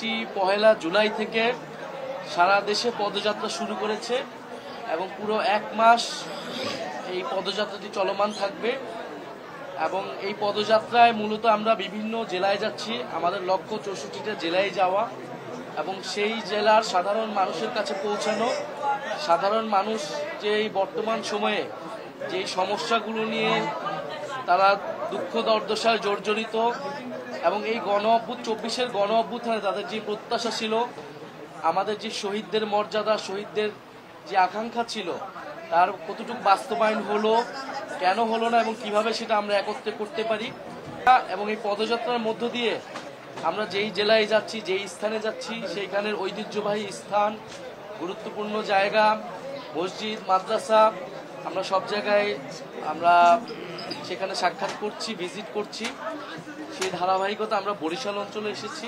Committee 1 July থেকে সারা দেশে পদযাত্রা শুরু করেছে এবং পুরো 1 মাস এই পদযাত্রাটি চলমান থাকবে। এবং এই পদযাত্রায় মূলত আমরা বিভিন্ন জেলায় যাচ্ছি। আমাদের লক্ষ্য 64টা জেলায় যাওয়া এবং সেই জেলার সাধারণ মানুষের কাছে পৌঁছানো। সাধারণ মানুষ যে এই বর্তমান সময়ে যে সমস্যাগুলো নিয়ে তারা দুঃখ দুর্দশায় জর্জরিত এবং এই 24 গণ অভ্যুত্থানে তাদের যে প্রত্যাশা ছিল, আমাদের যে শহীদদের মর্যাদা, শহীদদের যে আকাঙ্ক্ষা ছিল, তার কতটুকু বাস্তবায়ন হলো, কেন হলো না এবং কিভাবে সেটা আমরা একত্রে করতে পারি। এবং এই পদযাত্রার মধ্য দিয়ে আমরা যেই জেলায় যাচ্ছি, যেই স্থানে যাচ্ছি, সেইখানের ঐতিহ্যবাহী স্থান, গুরুত্বপূর্ণ জায়গা, মসজিদ, মাদ্রাসা, আমরা সব জায়গায় আমরা সেখানে সাক্ষাৎ করছি, ভিজিট করছি। সেই ধারাবাহিকতা আমরা বরিশাল অঞ্চলে এসেছি।